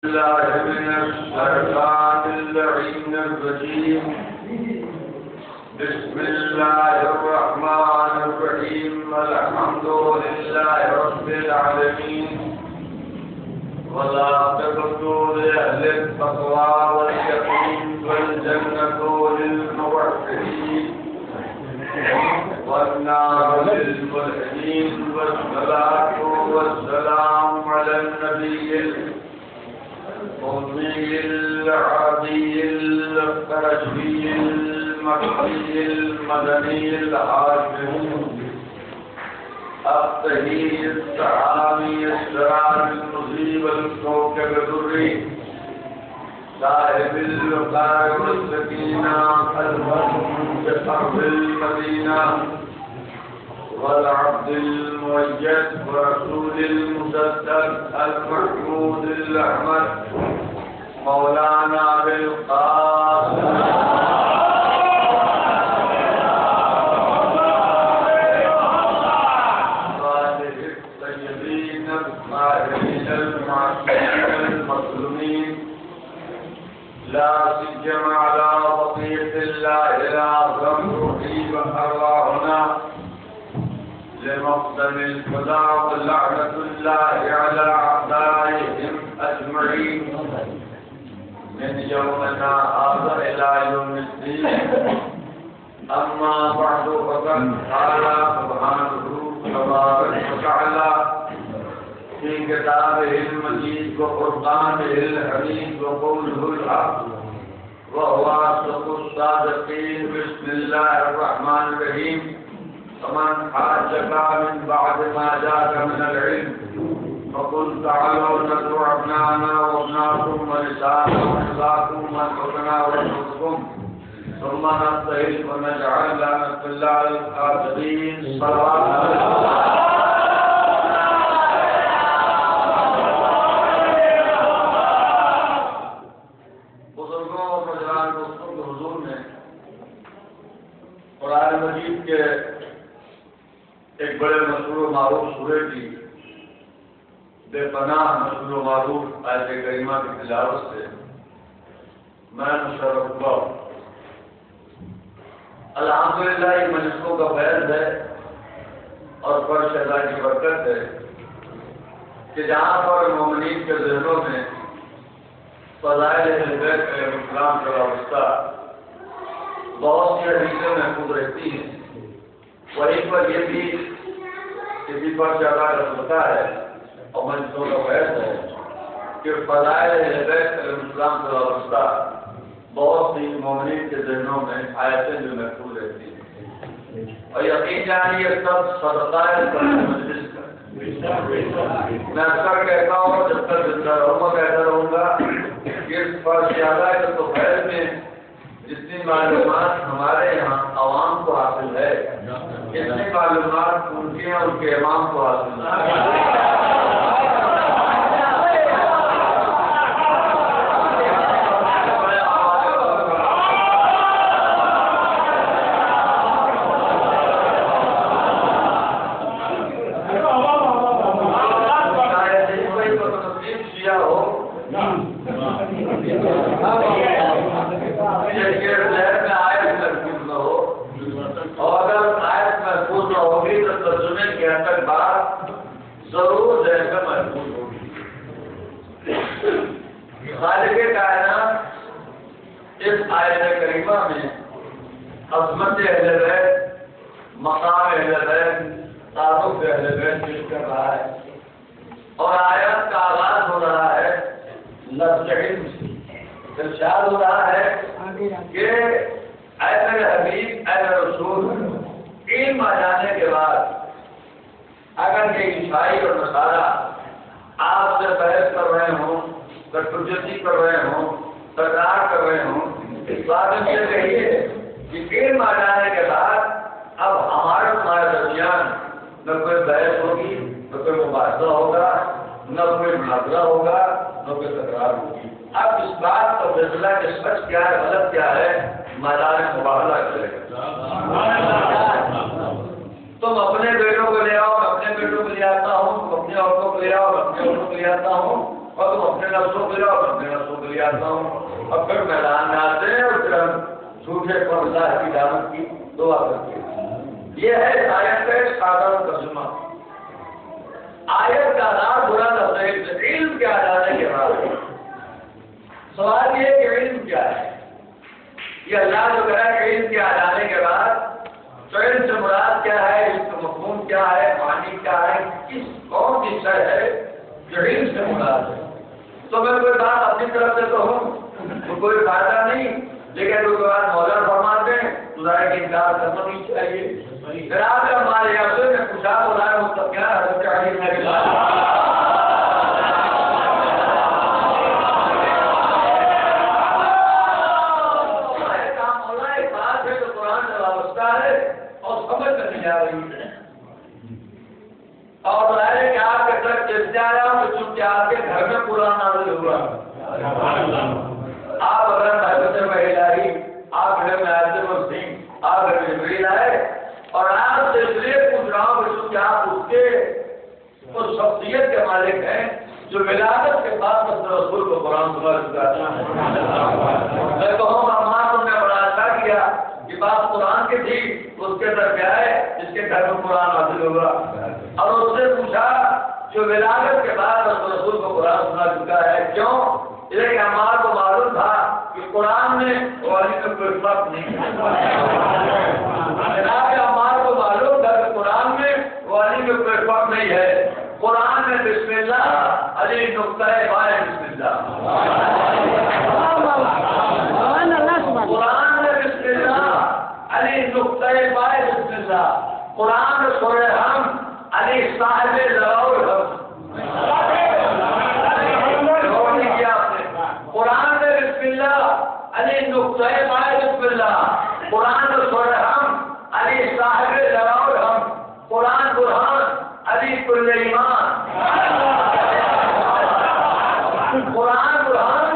الله من الشيطان اللعين الرجيم. بسم الله الرحمن الرحيم. الحمد لله رب العالمين، والعاقبة لأهل التقوى واليقين، والجنة للموحدين والنار للملحدين، والصلاة والسلام على النبي الأمي العربي القرشي المكي المدني الهاشمي الطهي الطعامي السرار المصيب الكوكب الدري صاحب الوقار والسكينة المنتصر بالمدينة والعبد المؤيد ورسول المصدق المحمود الأحمد مولانا أبي القاسم صالح الطيبين الطاهرين المعصومين المظلومين، لا سيما على بقية الله الأعظم رقيب أرواحنا لمقدم الخدا، ولعنة الله على أعدائهم أجمعين من يومنا هذا إلى يوم الدين. أما بعد، فقد قال سبحانه تبارك وتعالى في كتابه المجيد وقرآنه الحميد وقوله الحق وهو أصدق الصادقين. بسم الله الرحمن الرحيم. فمن حاجك من بعد ما جاءك من العلم فقل تعالوا ندعو أبناءنا وأبناءكم ونساءنا ونساءكم وأنفسنا وأنفسكم ثم نبتهل ونجعل لعنة الله على الكاذبين. صلوات بزرگوں اور نوجوان دوستوں کے حضور میں قرآن مجید کے ایک بڑے مشہور و معروف سورے کی بے پناہ مشہور و معروف آیت کریمہ کی تلاوت سے میں مشرف ہوا ہوں۔ الحمدللہ یہ مجلسوں کا فیض ہے اور فرش اللہ کی برکت ہے کہ جہاں پر مومنین کے ذہنوں میں فضائل اہل بیت علیہ السلام کا وابستہ بہت سی حدیثیں محفوظ رہتی ہیں، وہیں پر یہ بھی کسی پر زیادہ ہوتا ہے اور مجلسوں کا فیض ہے کہ فضائل اہل بیت علیہ السلام کا وابستہ بہت سی مومنین کے ذہنوں میں آیتیں جو محفوظ رہتی ہیں، اور یقین جانیے سب صدقہ مجلس کا۔ میں اکثر کہتا ہوں، جب تک زندہ رہوں گا کہتا رہوں گا کہ اس پر زیادہ تو فیض میں جتنی معلومات ہمارے یہاں عوام کو حاصل ہے اتنی معلومات ان کے امام کو حاصل ہے۔ خالق کائنات اس آیت کریمہ میں عظمت اہل بیت، مقام اہل بیت، تعارف اہل بیت پیش کر رہا ہے، اور آیت کا آغاز ہو رہا ہے لفظ علم سے۔ ارشاد ہو رہا ہے کہ اے میرے حبیب، اے میرے رسول، علم آ جانے کے بعد اگر یہ عیسائی اور نصارہ آپ سے بحث کر رہے ہوں، کٹوجتی کر رہے ہوں، تکرار کر رہے ہوں، اس بات میں سے کہیے کہ علم آ جانے کے بعد اب ہمارے تمہارے درمیان نہ کوئی بحث ہوگی، نہ کوئی مباحثہ ہوگا، نہ کوئی مناظرہ ہوگا، نہ کوئی تکرار ہوگی۔ اب اس بات کا فیصلہ کہ سچ کیا ہے غلط کیا ہے میدان مباحثہ کرے گا۔ تم اپنے بیٹوں کو لے آؤ، اپنے بیٹوں کو لے آتا ہوں، تم اپنے عورتوں کو لے آؤ، اپنے عورتوں کو لے آتا ہوں، اور تم اپنے نفسوں کے لیے اور اپنے نفسوں کے لیے آتا ہوں، اور پھر میدان میں آتے ہیں اور پھر ہم جھوٹے پر اللہ کی دعوت کی دعا کرتے ہیں۔ یہ ہے آیت کا سادہ ترجمہ۔ آیت کا راز برا لفظ ہے، علم کیا جانے کے بعد سوال یہ کہ علم کیا ہے؟ یہ اللہ جو کہہ رہا ہے علم کیا جانے کے بعد، تو علم سے مراد کیا ہے، اس کا مفہوم کیا ہے، معنی کیا ہے، کس کون کی شے ہے جو علم سے مراد ہے؟ تو میں کوئی بات اپنی طرف سے کہوں تو کوئی فائدہ نہیں، لیکن کوئی بات مولا فرماتے ہیں تو ذرا کہ انکار کرنا نہیں چاہیے۔ جناب ہمارے یہاں سے پوچھا بولا ہے مطلب کیا حضرت علی نے اور بتائیں کہ آپ کے طرف جیسے آیا ہوں تو چونکہ آپ کے گھر میں قرآن نازل ہوا، آپ اگر محبت الہی آپ گھر میں آئے مسلم آپ گھر میں جبریل آئے اور آپ سے اس لیے پوچھ رہا ہوں کہ آپ اس کے اس شخصیت کے مالک ہیں جو ولادت کے بعد رسول کو قرآن سنا چکا تھا۔ میں کہوں گا ماں تم نے بڑا اچھا کیا، یہ بات قرآن کی تھی، اس کے طرف آئے جس کے گھر میں قرآن حاصل ہوگا، اور اس سے پوچھا جو ولادت کے بعد رسول کو قرآن سنا چکا ہے، کیوں؟ لیکن ہمارا کو معلوم تھا کہ قرآن میں والی میں کوئی فرق نہیں ہے، ہمارا کو معلوم تھا کہ قرآن میں والی میں کوئی فرق نہیں ہے۔ قرآن میں بسم اللہ علی نقطہ بائے بسم اللہ، قرآن میں بسم اللہ علی نقطہ بائے بسم اللہ، قرآن میں سورہ ہم علی صاحب لواء الحمد، قرآن میں بسم اللہ علی نقطہ بائے بسم اللہ، قرآن میں سورہ ہم علی صاحب لواء الحمد، قرآن برہان علی کل ایمان، قرآن برہان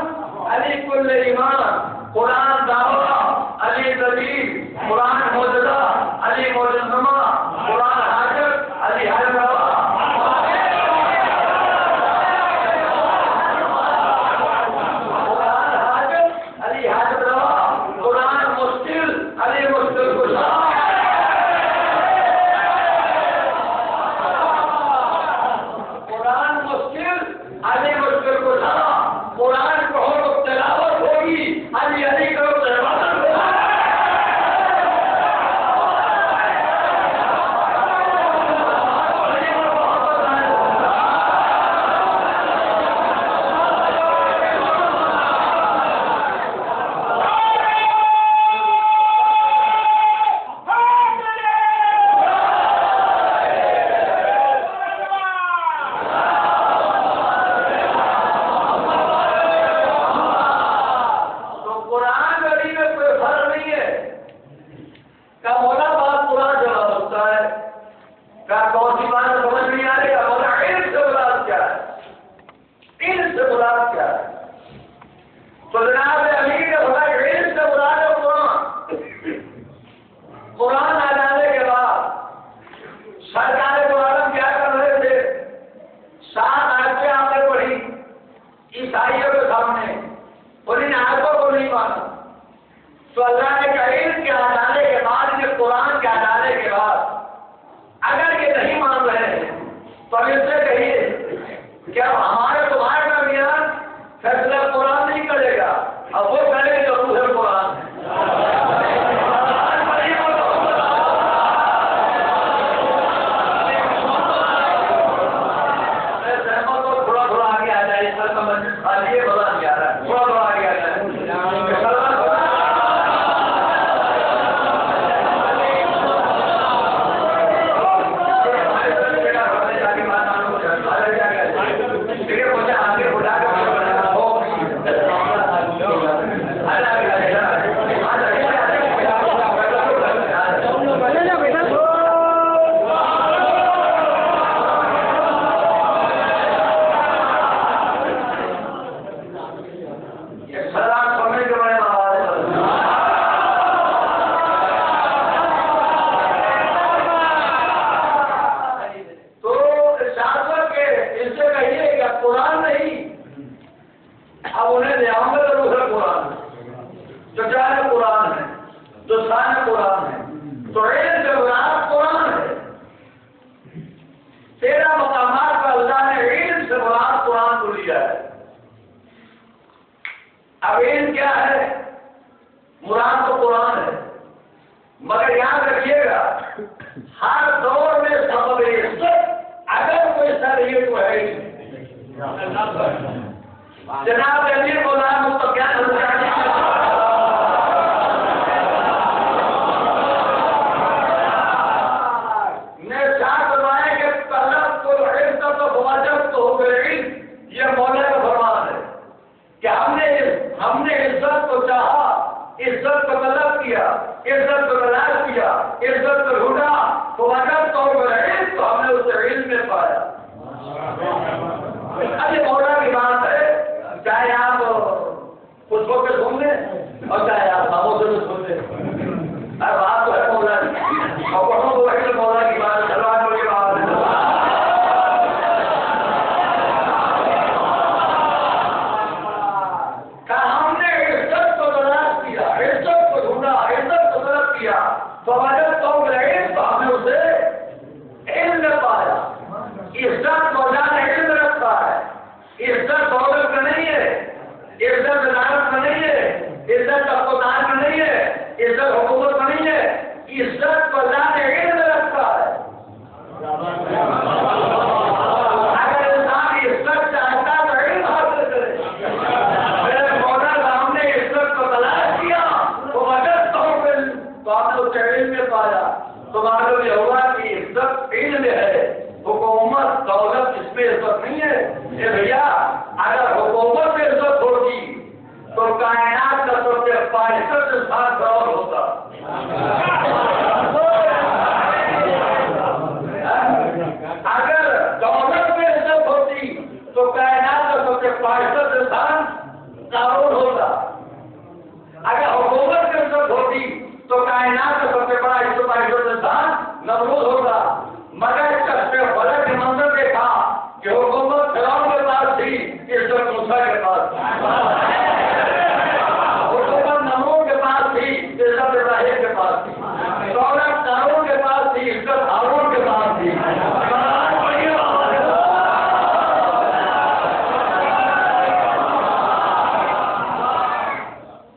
علی کل ایمان، قرآن دعویٰ علی دلیل، قرآن موجزہ علی موجزنما، قرآن حاجت علی حل روا، قرآن حاجت علی حاجت روا، قرآن مشکل علی مشکل کشا، قرآن مشکل علی مشکل کشا، قرآن کو ہو تلاوت ہوگی علی علی کو تلاوت ہوگا۔ تو اللہ نے کہا علم کے آ جانے کے بعد، یہ قرآن کے آ جانے کے بعد اگر یہ نہیں مان رہے ہیں تو اب اس سے کہیے کہ اب ہمارے تمہارے درمیان فیصلہ قرآن نہیں کرے گا، اب وہ کرے گا جو روح قرآن ہے۔ تھوڑا تھوڑا آگے آ جائے، یہ بتا نہیں آ رہا ہے، تھوڑا تھوڑا آگے آ جائے۔ اب انہیں لے آؤں گا تو دوسرا قرآن ہے جو جاہر قرآن ہے جو شان قرآن ہے تو علم سے مراد قرآن ہے 13 مقامات پر اللہ نے علم سے مراد قرآن کو لیا ہے. اب علم کیا ہے؟ مراد تو قرآن ہے مگر یاد رکھیے گا ہر دور میں سبب عزت اگر کوئی سر یہ تو ہے ہی جناب امیر مولانا مفتیان نے چار فرمایا کہ طلب کو عزت و واجب تو ہو گئے. یہ مولا کا فرمان ہے کہ ہم نے عزت کو چاہا عزت کو طلب کیا عزت کو تلاش کیا عزت کو ڈھونڈا تو واجب تو ہو گئے تو ہم نے اسے علم میں پایا. ارے مولا کی بات ہے چاہے آپ کچھ ہو کے سن لیں اور چاہے آپ خاموش سے سن لیں ہر بات تو ہے مولا کی اور بڑوں کو وہی مولا کی بات سلوان کی بات ہے. ہم نے عزت کو تلاش کیا عزت کو ڈھونڈا عزت کو طلب کیا تو وجہ تو رہے تو ہم نے اسے علم میں پایا. عزت مولا نے علم رکھا ہے. عزت دولت کا نہیں ہے عزت عدالت کا نہیں ہے عزت اقتدار کا نہیں ہے عزت حکومت کا نہیں ہے. عزت کو اللہ نے علم رکھا ہے. اگر انسان عزت چاہتا تو علم حاصل کرے. میرے مولا صاحب نے عزت کو تلاش کیا تو وجہ تو ہم نے اسے علم میں پایا. تو معلوم یہ ہوا کہ عزت علم ہے حکومت دولت اس میں عزت نہیں ہے. اے بھیا اگر حکومت میں عزت ہوتی تو کائنات کا سب سے فاحشت انسان دور ہوتا. اگر دولت میں عزت ہوتی تو کائنات کا سب سے فاحشت انسان قارون ہوتا. اگر حکومت میں عزت ہوتی تو کائنات کا سب سے بڑا فاحشت انسان نمرود ہوتا. مگر کشف فلک کے منظر دیکھا کہ حکومت فرعون کے پاس تھی عزت موسیٰ کے پاس تھی. حکومت نمرود کے پاس تھی عزت ابراہیم کے پاس تھی. دولت قارون کے پاس تھی عزت ہارون کے پاس تھی.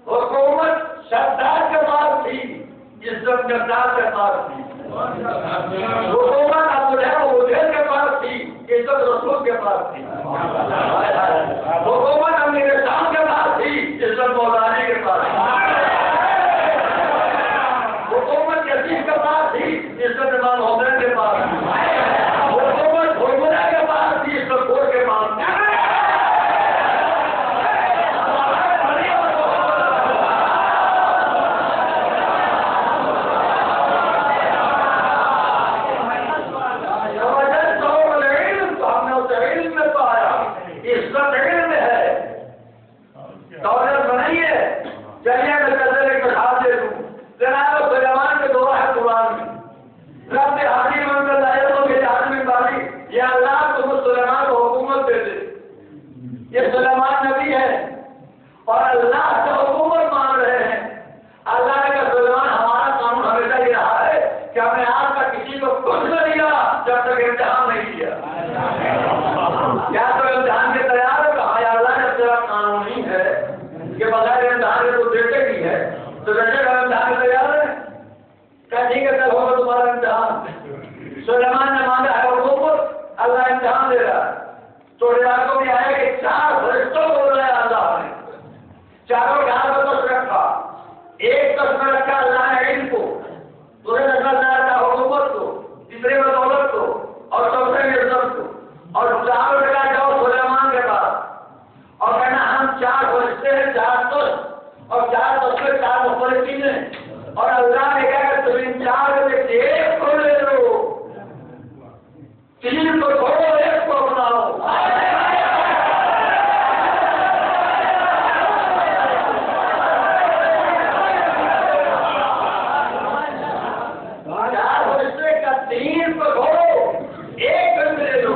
حکومت شداد کے پاس تھی عزت جداد کے پاس تھی. حکومت ابو لہب کے پاس تھی عزت رسول کے پاس تھی. حکومت امیر شام کے پاس تھی عزت مولانا کے پاس تھی. حکومت یزید کے پاس تھی عزت امام حسین کے پاس تھی. حکومت حکمراں کے پاس تھی عزت خور کے پاس تھی. یہ سلیمان نبی ہے اور اللہ سے حکومت مان رہے ہیں. اللہ نے کہا سلیمان ہمارا قانون ہمیشہ یہ رہا ہے کہ ہم نے آج تک کسی کو کچھ نہ دیا جب تک امتحان نہیں کیا. کیا تو امتحان کے تیار ہے؟ کہا یا اللہ نے تیرا قانون ہی ہے کہ بغیر امتحان کے تو دیتے ہی ہے تو جیسے کا امتحان کے تیار ہے. کہا ٹھیک ہے کل ہوگا تمہارا امتحان. سلیمان نے مانگا ہے حکومت اللہ امتحان دے رہا ہے. تو علاقوں میں آیا کہ 4 فرشتوں کو بلایا اللہ نے. چاروں کے ہاتھ میں تسبیح رکھا. ایک تسبیح رکھا اللہ نے علم کو دوسرے اللہ کا حکومت کو تیسرے میں دولت کو اور چوتھے میں عزت کو اور چاروں جگہ جاؤ سلیمان کے پاس اور کہنا ہم 4 فرشتے ہیں 4 تسبیح اور 4 تسبیح 4 مختلف چیزیں اور اللہ نے کہا کہ تم ان 4 میں سے ایک کو لے لو 3 کو چھوڑو ایک کو اپناؤ. ایک لے لو.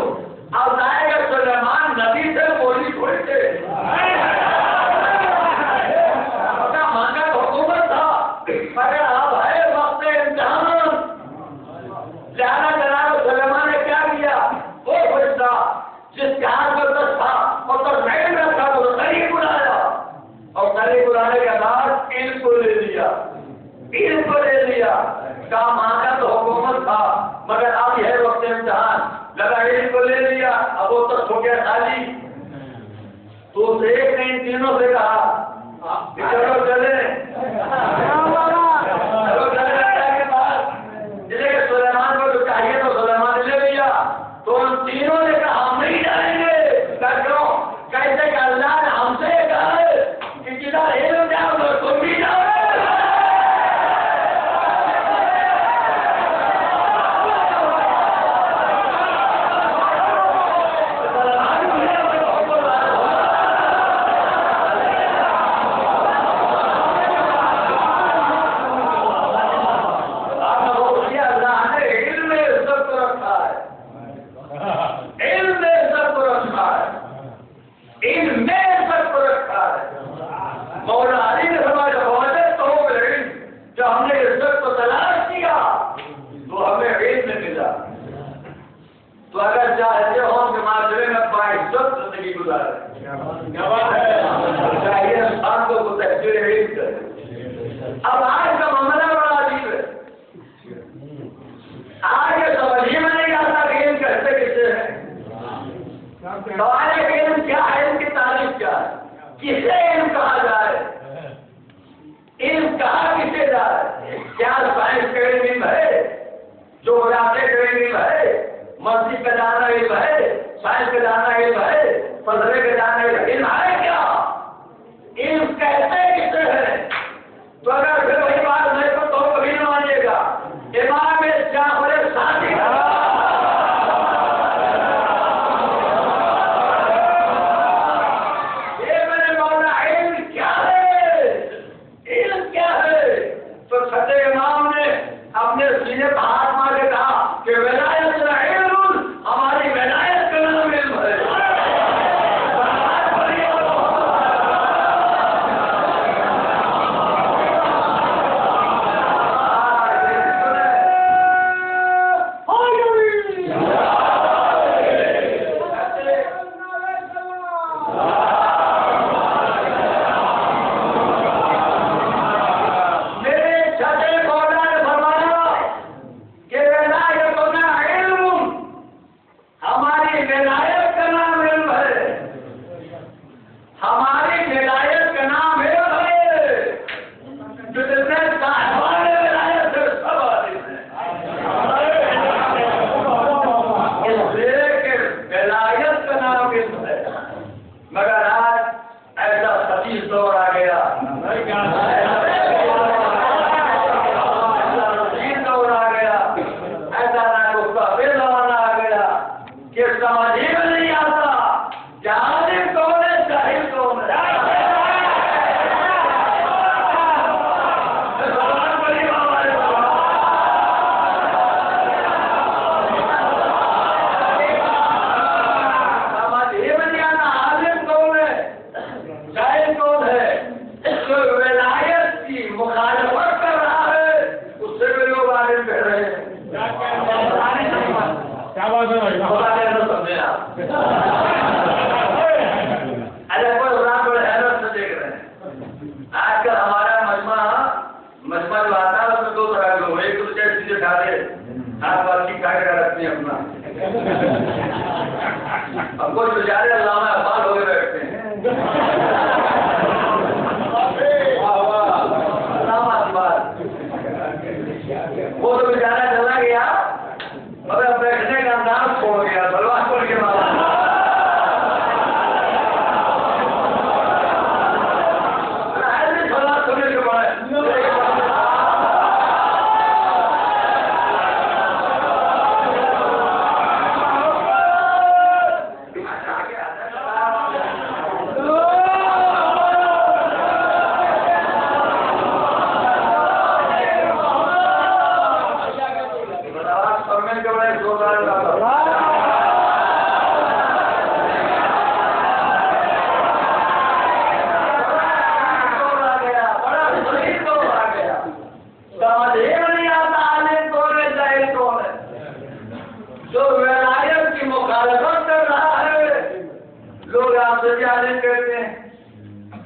اب آئے گا سلیمان نبی سے بولی تھوڑی تھے علم کو لے لیا، علم کو لے لیا، کام آتا تو حکومت تھا، مگر اب یہ وقت امتحان لگا، علم کو لے لیا، اب وہ تو ہو گیا خالی. تو اسے ایک نے ان تینوں سے کہا چلو چلے سلیمان کو جو چاہیے تو سلیمان نے لے لیا. تو ان تینوں نے کہا ہم نہیں جائیں گے. کیوں؟ کیسے کہ اللہ نے ہم سے کہا ہے کہ جدھر علم جاؤ ادھر تم بھی جاؤ. تو اگر چاہتے ہو کہ معاشرے میں باعزت زندگی گزارے، چاہیے انسان کو تحصیل علم کرے. اب آج کا معاملہ بڑا عجیب ہے. آج یہ سمجھ ہی میں نہیں آتا کہ علم کیسے کسے ہے. سوال ہے کہ علم کیا ہے، علم کی تعریف کیا ہے، کسے علم کہا جائے، علم کہا کسے جائے. کیا سائنس کا علم ہے، جو ریاضی کا علم ہے، مسجد کا جانا علم ہے، سائنس کا جانا علم ہے، فلسفے کا جانا علم ہے کیا؟ علم کہتے کسے ہے؟ تو اگر پھر وہی بات نہیں تو کبھی نہ مانیے گا. امام جعفر صادق یہ میں نے بولا علم کیا ہے، علم کیا ہے. تو چھٹے امام نے اپنے سینے پر ہاتھ مار کے کہا کہ ولایت علم، ہماری ولایت کا نام علم ہے.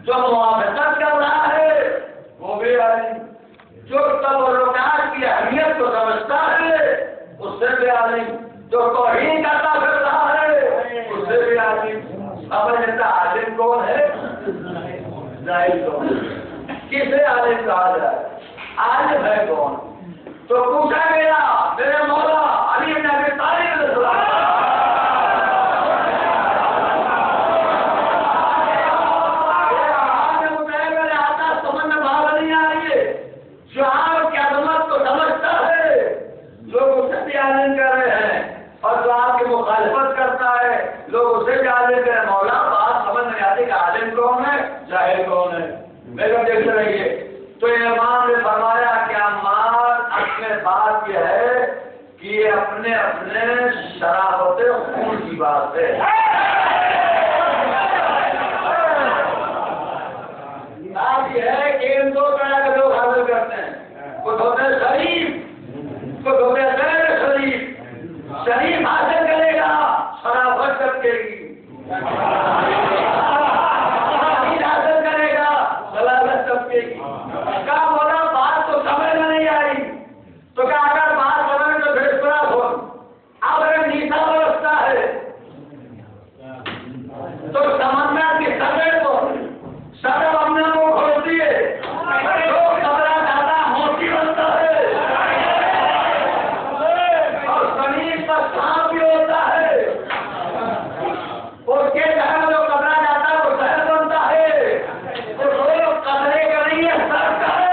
جو موافقت کر رہا ہے وہ عالم، جو تبرکات کی اہمیت کو سمجھتا ہے اس سے بھی عالم، جو توہین کرتا پھرتا ہے اس سے بھی عالم۔ سمجھتا عالم کون ہے؟ ظاہر کون ہے؟ کسے عالم کہا جائے؟ عالم ہے کون؟ تو پوچھا گیا میرے مولا علی بن ابی طالب رضی اللہ عنہ، جو آپ کی عظمت کو سمجھتا ہے لوگ اسے بھی عالم کر رہے ہیں، اور جو آپ کی مخالفت کرتا ہے لوگ اسے بھی عالم کر رہے ہیں۔ مولا بات سمجھ نہیں آتی کہ عالم کون ہے جاہل کون ہے؟ میرے دیکھتے رہیے تو امام نے فرمایا کہ عمار اپنے بات یہ ہے کہ یہ اپنے اپنے شرافت خون کی بات ہے۔ بات یہ ہے کہ ان دو طرح کے لوگ حاصل کرتے ہیں، کچھ ہوتے ہیں شریف، کچھ ہوتے ہیں غیر شریف۔ شریف حاصل کرے گا شرافت کر کے گی، حاصل کرے گا سلالت کر کے گی۔ کہا بولا بات تو سمجھ میں نہیں آئی، تو کہا اگر بات سمجھ تو پھر اس طرح ہو، اب اگر نیچا برستا ہے تو سمندر کی سطح کو سطح اپنے کو کھولتی ہے، جو کمرہ زیادہ موٹی بنتا ہے اور زمین پر سانپ بھی ہوتا ہے، اس کے گھر جو کمرہ جاتا ہے وہ شہر بنتا ہے، وہ کمرے کا نہیں ہے سر کا ہے۔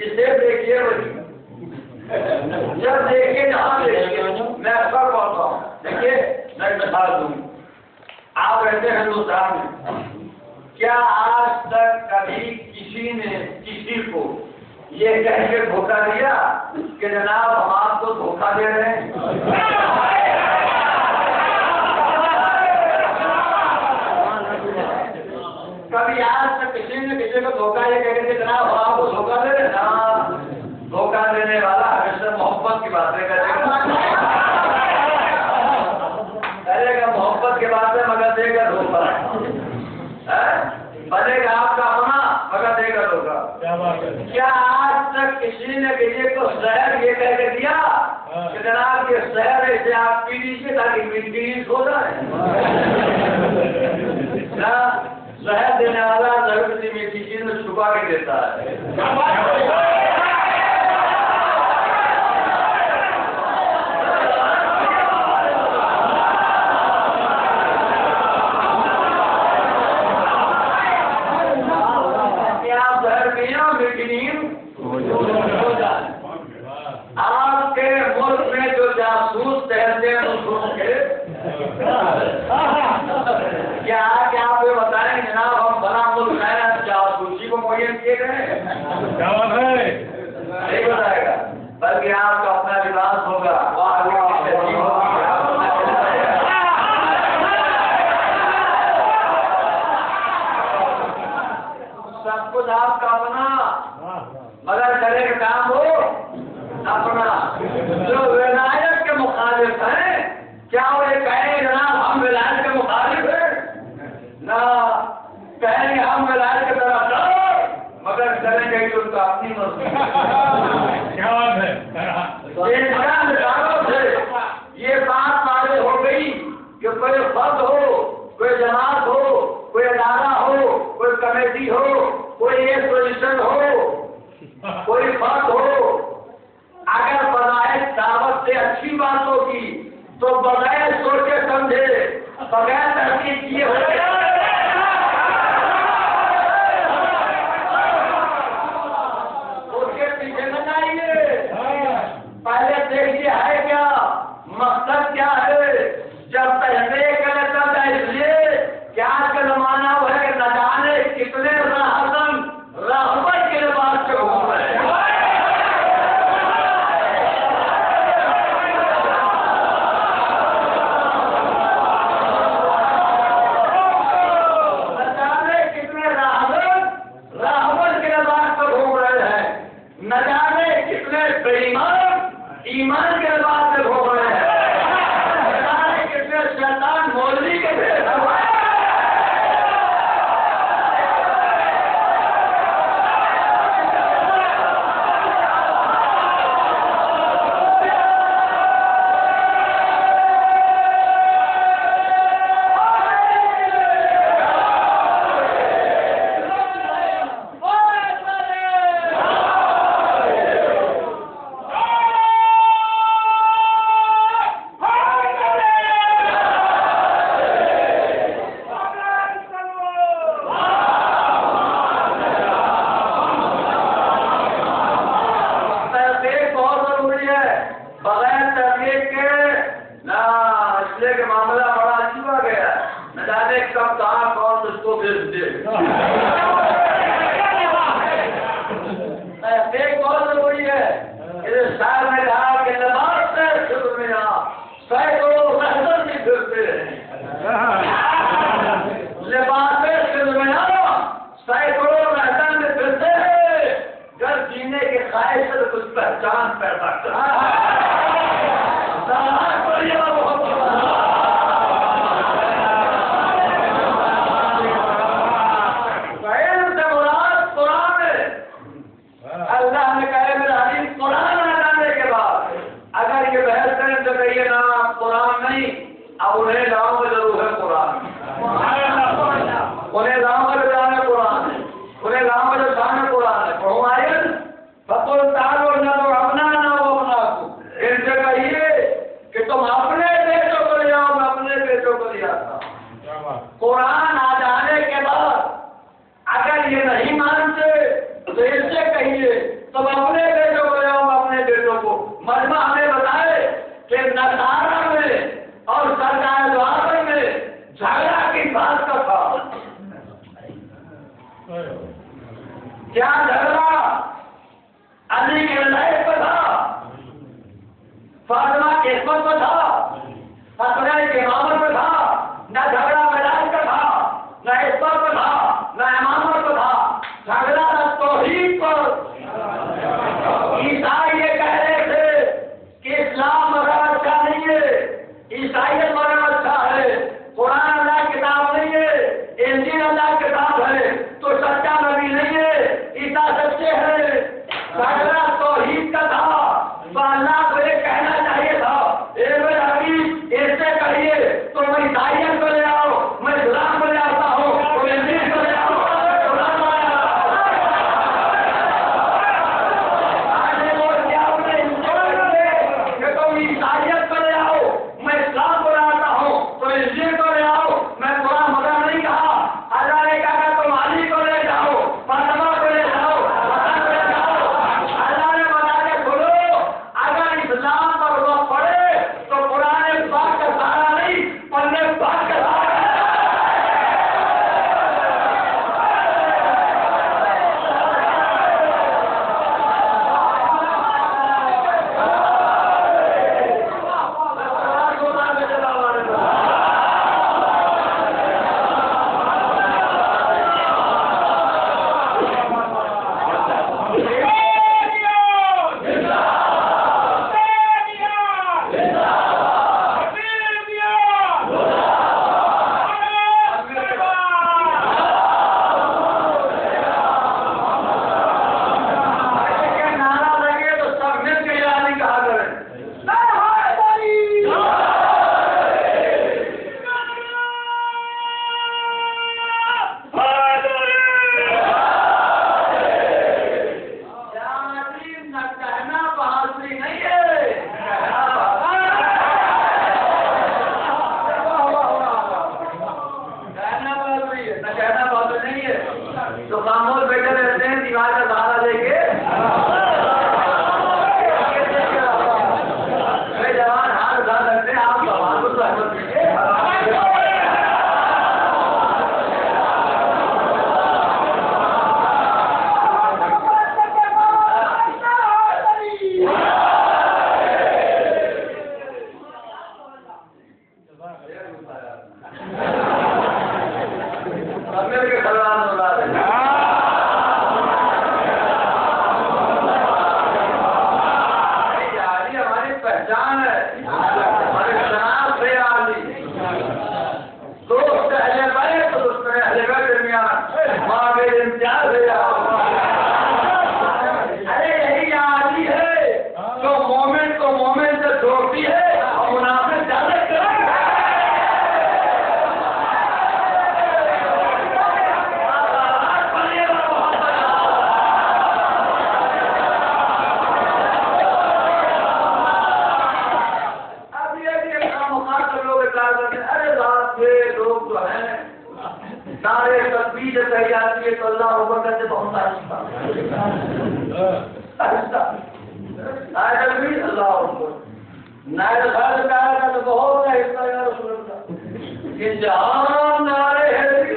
اسے دیکھیے جب دیکھیے جہاں دیکھیے میں اکثر بولتا ہوں، دیکھیے میں مثال دوں، آپ رہتے ہیں ہندوستان میں، کیا آج تک کبھی کسی نے کسی کو یہ کہہ کے دھوکہ دیا کہ جناب ہم آپ کو دھوکہ دے رہے ہیں؟ کبھی آج تک کسی نے کسی کو دھوکہ یہ کہہ کے جناب ہم آپ کو دھوکہ دے رہے ہیں؟ نا، دھوکہ دینے والا ہمیشہ محبت کی باتیں کرے گا محبت کی باتیں مگر دے گا دھوکہ، بنے گا آپ کا اپنا مگر دے گا دھوکہ۔ کیا آج تک کسی نے کسی کو زہر یہ کہہ کے دیا کہ جناب یہ زہر ہے اسے آپ پی لیجیے تاکہ میٹھی سو جائے؟ زہر دینے والا ضرور کسی میٹھی چیز میں چھپا کے دیتا ہے۔ آپ کے ملک میں جو جاسوس ٹہلتے ہیں دوسروں کے، کیا آپ یہ بتائیں جناب ہم بنا ملک ہیں جاسوسی کو معین کیے گئے؟ نہیں بتائے گا، بلکہ آپ کا اپنا لباس ہوگا، سب کچھ آپ کا اپنا، مگر کرے کا کام ہو اپنا۔ جو ولایت کے مخالف ہیں کیا وہ یہ کہیں جناب ہم ولایت کے مخالف ہیں؟ نہ، کہیں ہم ولایت کی طرف جاؤ مگر کریں گے جو ان کا اپنی مرضی سے یہ بات واضح ہو گئی کہ کوئی فرد ہو، کوئی جماعت ہو، کوئی ادارہ ہو، کوئی کمیٹی ہو، کوئی ایسوسیشن ہو، کوئی فرد ہو، اگر بظاہر دعوت سے اچھی باتوں کی تو بغیر سوچے سمجھے بغیر تحقیق کیے ہوئے اس کے پیچھے نہ جائیے، پہلے دیکھیے ہے کیا، مقصد کیا ہے. جب تحقیق کرے تب اس لیے کہ آج کا زمانہ وہ ہے کہ نہ جانے کتنے راہزن راہبت کے لباس سے گھوم رہے ہیں. ایمان کے بعد سے ہو رہے ہیں کتنے شیطان مولوی کے تھے. پہچان پیدا کرنا اللہ نے کہا میرا حدیث قرآن آ جانے کے بعد اگر یہ بحث کریں تو کہیے نا قرآن نہیں، اب انہیں لاؤں میں ضرور ہے قرآن، انہیں لاؤں میں جانے قرآن ہے، انہیں لاؤں میں جانے قرآن ہے. پڑھوں آئے فقل تعالوا ندعو ابناءنا وابناءکم، ان سے کہیے کہ تم اپنے بیٹوں کو لے آؤ، میں اپنے بیٹوں کو لے آتا ہوں. قرآن آ جانے کے بعد اگر یہ نہیں مانتے تو اس سے کہیے تم اپنے بیٹوں کو لے آؤ، میں اپنے بیٹوں کو. مجمع ہمیں بتائے کہ نصارہ میں اور سرکار دو عالم میں جھگڑا کی بات کا تھا. کیا جھگڑا؟ علی کے ولایت پر تھا، فاطمہ کے عصمت پر تھا، حسنین کے امامت پر تھا. نہ جھگڑا ولایت کا تھا، نہ عصمت پر تھا، نہ امامت پر تھا. جھگڑا تھا توحید پر. عیسائی یہ کہہ رہے تھے کہ اسلام مذہب اچھا نہیں ہے، عیسائیت مذہب اچھا ہے، قرآن اللہ کتاب نہیں ہے، انجیل اللہ کتاب ہے، تو سچا نبی نہیں ہے، عیسیٰ سچے ہیں. جھگڑا توحید کا تھا. تو اللہ کو یہ کہنا چاہیے تھا اے میرے حبیب اس سے کہیے تم عیسائیت کو لے آؤ، پہچان ہے ہماری شناخت ہے عالی دوست اہل بیت تو دشمن اہل بیت درمیان ماں کے امتیاز ہے ارے یہی عالی ہے جو مومن کو مومن سے جوڑتی ہے اور منافق زیادہ نعرے تکبیر جب کہی جاتی ہے تو اللہ اکبر کہتے بہت آہستہ نعرے تکبیر اللہ اکبر نعرے خالد کہا تھا تو بہت آہستہ یا رسول اللہ کہ جہاں نعرے ہے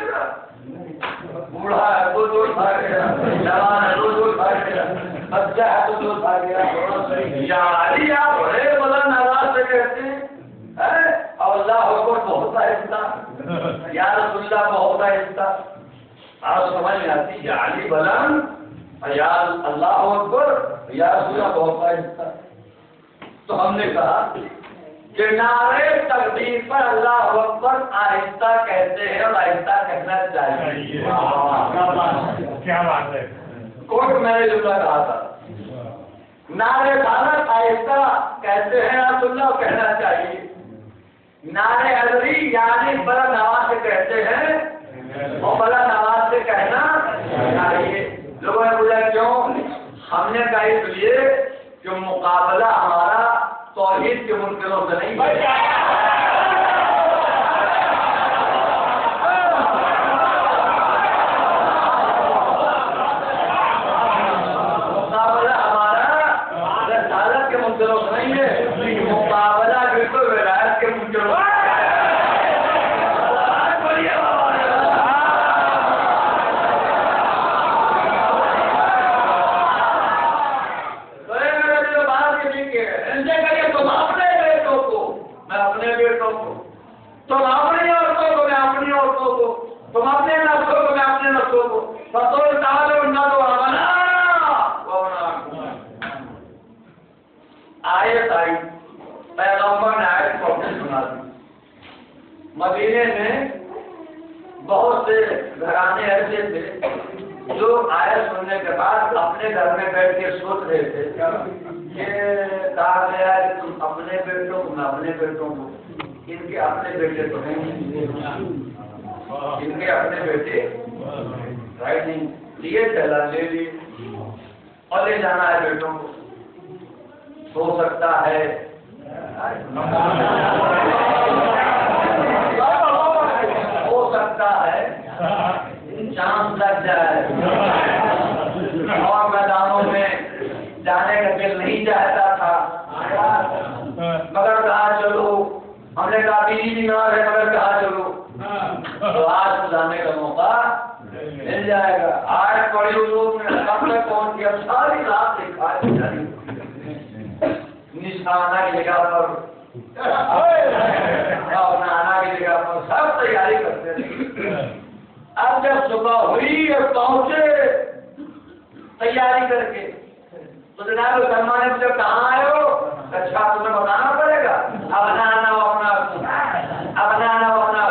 بوڑھا ہے تو دور بھاگ گیا جوان ہے تو دور بھاگ گیا بچہ ہے تو دور بھاگ گیا یا علی آپ بڑے بلند آواز سے کہتے ہیں اور اللہ اکبر بہت آہستہ یا رسول اللہ بہت آہستہ آپ سمجھ میں آتی یا علی بلند یا اللہ اکبر یا رسول اللہ بہت آہستہ تو ہم نے کہا کہ نعرے تکبیر پر اللہ اکبر آہستہ کہتے ہیں اور آہستہ کہنا چاہیے کیا بات ہے کوٹ میں نے جملہ کہا تھا نعرے بھارت آہستہ کہتے ہیں رسول اللہ کہنا چاہیے نعرے حضری یعنی بلند آواز سے کہتے ہیں اور بلند آواز سے کہنا چاہیے لوگوں نے پوچھا کیوں ہم نے کہا اس لیے کہ مقابلہ ہمارا توحید کے منکروں سے نہیں مقابلہ ہمارا رسالت کے منکروں سے نہیں ہے مقابلہ بالکل ولایت کے منکروں سے تم اپنی عورتوں کو میں اپنی عورتوں کو تم اپنے نسلوں کو میں اپنے نسلوں کو فصول تعالوا نہ تو آیت آئی پیغمبر نے آیت کو اپنے سنا دی مدینے میں بہت سے گھرانے ایسے تھے جو آیت سننے کے بعد اپنے گھر میں بیٹھ کے سوچ رہے تھے کہ کہا گیا کہ تم اپنے بیٹوں کو میں اپنے بیٹوں کو ان کے اپنے بیٹے تو نہیں ان کے اپنے بیٹے رائٹ نہیں لیے چلا لے لیے اور لے جانا ہے بیٹوں کو ہو سکتا ہے چانس لگ جائے اور میدانوں میں جانے کا دل نہیں چاہتا تھا مگر کہا چلو ہم نے کہا بیوی بیمار ہے مگر کہا چلو تو آج جانے کا موقع مل جائے گا آج پڑی حضور نے کب تک پہنچ گیا ساری رات دکھا دی جاری نشانہ کی جگہ پر نانا کی جگہ پر سب تیاری کرتے تھے اب جب صبح ہوئی اور پہنچے تیاری کر کے تو جناب سلمان نے جب کہاں آئے ہو اچھا تمہیں بتانا پڑے گا اب نانا اپنا اب نانا اپنا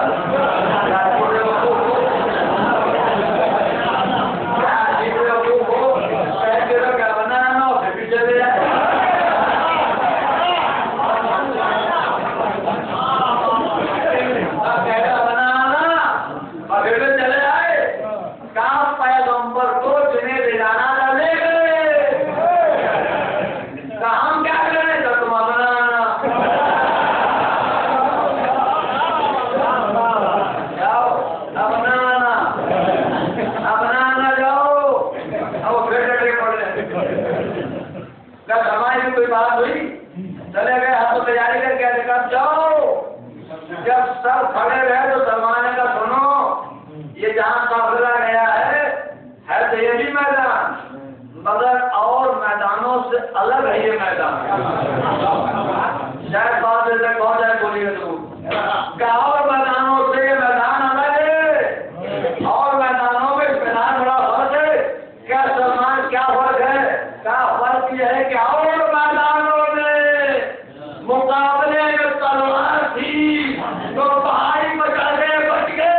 سب کھڑے رہے تو سلمان کا سنو یہ جہاں قافلہ گیا ہے تو یہ بھی میدان مگر اور میدانوں سے الگ ہے یہ میدان شاید بات سے کہو جائے بولیے تو کیا اور میدانوں سے یہ میدان الگ ہے اور میدانوں میں اطمینان بڑا فرق ہے کیا سلمان کیا فرق ہے کیا فرق یہ ہے کہ اور میدانوں میں مقابلے میں تلوار تھی تو پہاڑی پر چڑھ گئے، بچ گئے۔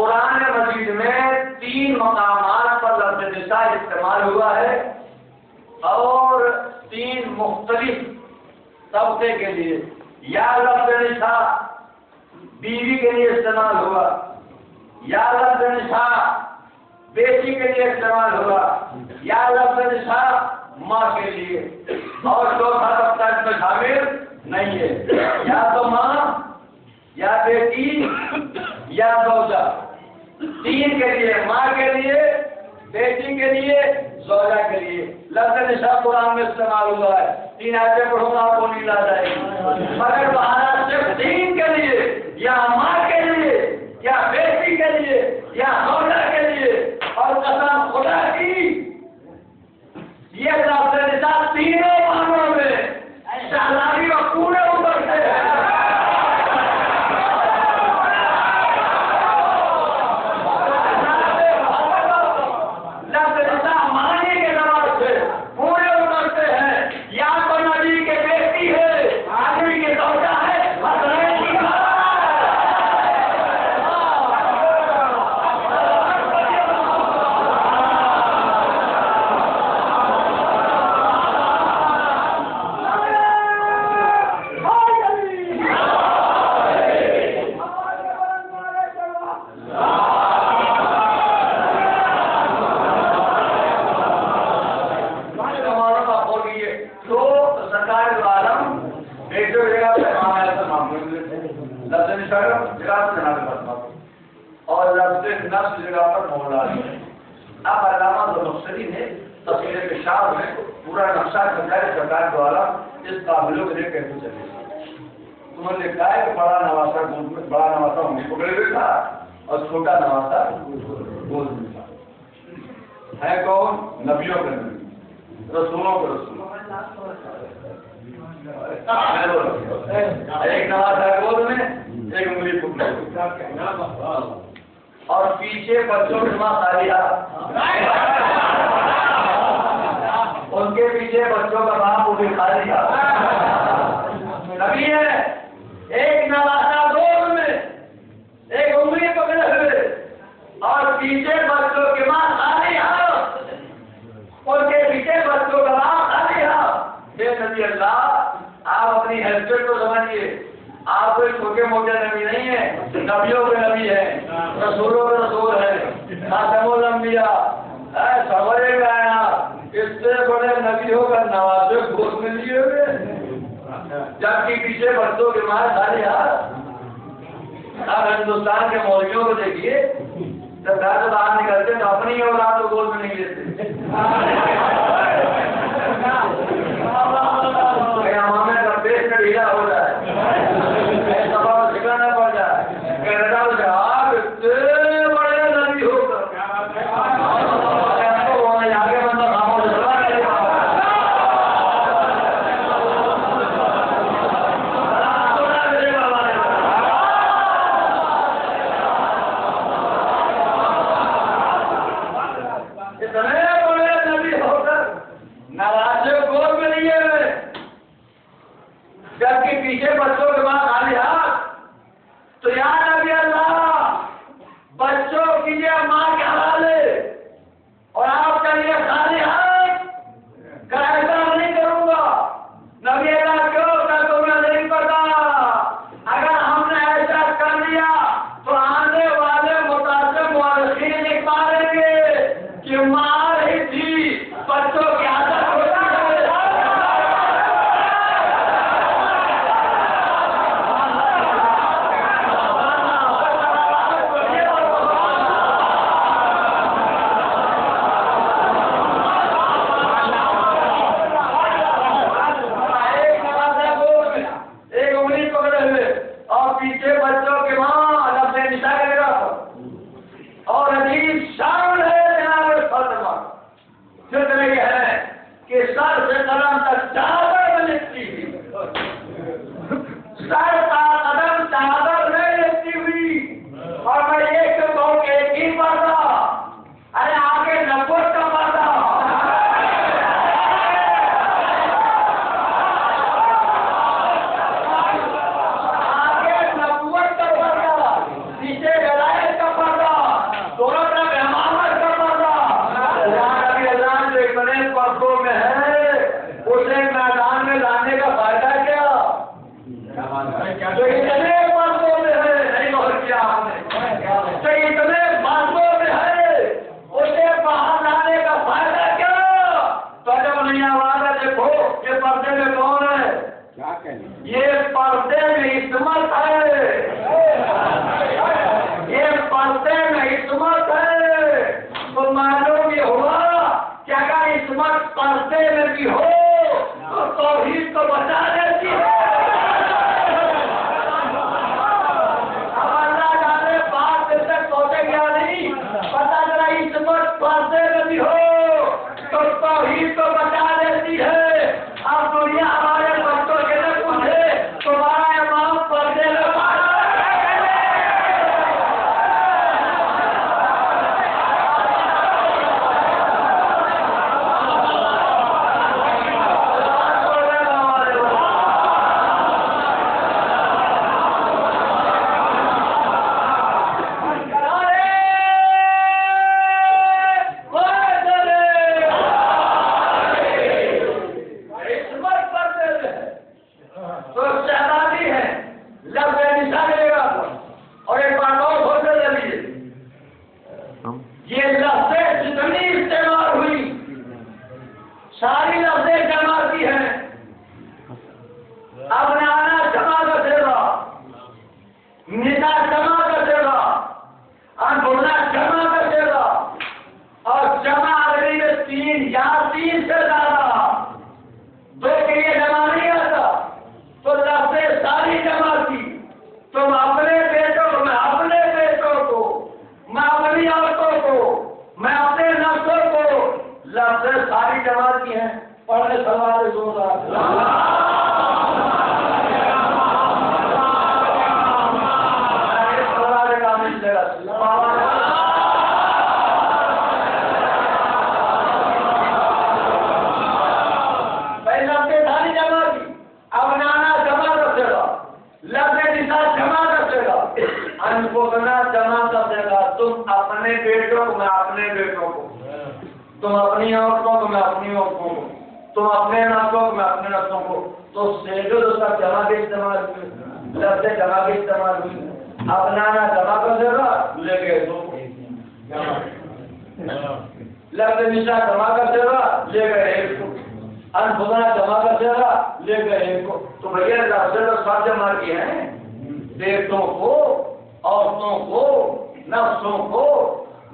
قرآن مجید میں 3 مقامات پر لفظ نساء استعمال ہوا ہے اور 3 مختلف طبقے کے لیے. یا لفظ نساء بیوی کے لیے استعمال ہوا, یا لفظ نساء بیٹی کے لیے استعمال ہوا, یا لفظ نساء ماں کے لیے, اور چوتھا طبقہ اس میں شامل نہیں ہے, یا تو ماں یا بیٹی یا زوجہ. 3 کے لیے, ماں کے لیے, بیٹی کے لیے, زوجہ کے لیے لفظ نساء قرآن میں استعمال ہوا ہے. 3 آیتیں پڑھوں گا آپ کو نیند آ جائے گی, مگر بہارا صرف 3 کے لیے, یا ماں کے لیے, یا بیٹی کے لیے, یا زوجہ کے لیے. اور قسم خدا کی یہ لفظ نساء تینوں معنوں میں شہزادی اور پورے اوپر سے اور لفظ نفس جگہ پر مولا ہے. اب علامہ زمخشری نے تفسیر کشاف میں پورا نقشہ کھینچا ہے سرکار دوارا اس قابلوں کے لیے کیسے چلے. انہوں نے کہا ہے کہ بڑا نواسا گود میں, بڑا نواسا انگلی پکڑے ہوئے تھا اور چھوٹا نواسا گود میں تھا. ہے کون؟ نبیوں کے نبی, رسولوں کے رسول. ایک نواسا گود میں, ایک انگلی پکڑے ہوئے, اور پیچھے بچوں کے ماں خالی ان کے پیچھے بچوں کا باپ وہ بھی خالی نبی ہے. ایک نواسا گود میں, ایک انگلی پکڑے ہوئے, اور پیچھے بچوں کے ماں خالی ان کے پیچھے بچوں کا باپ خالی. یہ نبی اللہ, آپ اپنی حیثیت کو سمجھیے. آپ کوئی چھوٹے موٹے نبی نہیں ہیں, نبیوں کے نبی ہیں, رسولوں کے رسول ہیں, خاتم الانبیاء. سوارے گایا اس سے بڑے نبیوں کا نوازے گود میں لیے ہوئے, جبکہ پیچھے بچوں کے ماں خالی ہاتھ. اب ہندوستان کے مولویوں کو دیکھیے, جب گھر سے باہر نکلتے تو اپنی اولاد کو گود میں نہیں لیتے. ہمیں کا پیٹ میں ڈھیلا ہو جائے, سکھانا پڑ جائے, کینیڈا میں آپ اتنے بڑے نبی ہو کر آگے بندہ خاموش اتنے بڑے نبی ہو کر نوازے گود میں لیے ہوئے, جبکہ پیچھے بچوں کے بعد خالی ہاتھ. تو یا نبی اللہ, بچوں کے لیے ماں کے حوالے اور آپ کے لیے خالی ہاتھ, کہ ایسا نہیں کروں گا. نبی اللہ کیوں کہ تمہیں نہیں پتا, اگر ہم نے ایسا کر لیا تو آنے والے متعصب مورخین لکھ پائیں گے کہ ماں رہی تھی, بچوں کی عادت ہوتی ہے. پردہ تو اتنے باتوں میں ہے اسے باہر لانے کا فائدہ کیا؟ تو جب نہیں آواز ہے دیکھو یہ پردے میں کون ہے؟ یہ پردے میں عصمت ہے، یہ پردے میں عصمت ہے۔ تو معلوم یہ ہوا کہ اگر عصمت پردے میں بھی ہو تو توحید کو بچا دیتی ہے۔ اب اللہ جانے بات دل تک پہنچے گیا نہیں، پتا چلا عصمت پردے میں بھی ہو تو توحید کو بچا دیتی ہے۔ اب دنیا ہمارے بچوں کے لیے پوچھے تمہارا امام پردے میں ساری لفظیں جمع کی ہیں۔ اب نانا جمع کر دے گا، ندا جمع کر دے گا، انبونا جمع کر دے گا، اور جمع عربی میں تین یا تین سے زیادہ دو کے لیے جمع نہیں آتا، تو لفظیں ساری جمع کی۔ تم اپنے بیٹوں کو، میں اپنے بیٹوں کو، میں اپنی عورتوں کو، میں اپنے نفسوں کو، لفظیں ساری جمع کی ہیں۔ پڑھنے سوال جمع کر دے گا۔ تم اپنے بیٹوں کو، میں اپنے بیٹوں کو، تم اپنی عورتوں کو، میں اپنی عورتوں کو، تم اپنے نسلوں کو، میں اپنے نسلوں کو، تو سیدھے اس کا جمع بھی استعمال ہوئی، لفظ جمع بھی استعمال ہوئی۔ اپنانا جمع کر دے گا، لے گئے دو لفظ نشا جمع کر دے گا، لے گئے ایک کو، انبونا جمع کر دے گا، لے گئے ایک کو۔ تو بھیا لفظ سب جمع کیے ہیں، بیٹوں کو، عورتوں کو، نفسوں کو،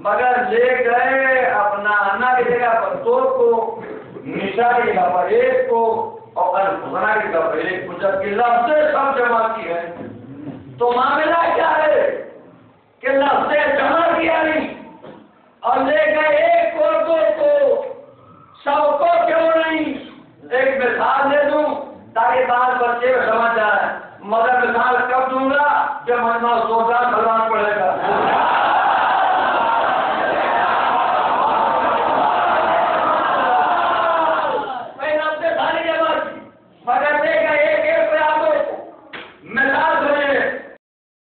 مگر لے گئے اپنا انا کی جگہ پر دو کو، نشا کی جگہ پر ایک کو، اور الفنا کی جگہ پر ایک کو، جبکہ لفظیں سب جمع کی ہے۔ تو معاملہ کیا ہے کہ لفظیں جمع کیا نہیں اور لے گئے ایک کو، دو کو، سب کو کیوں نہیں؟ ایک مثال دے دوں تاکہ بات بچے کو سمجھ آئے۔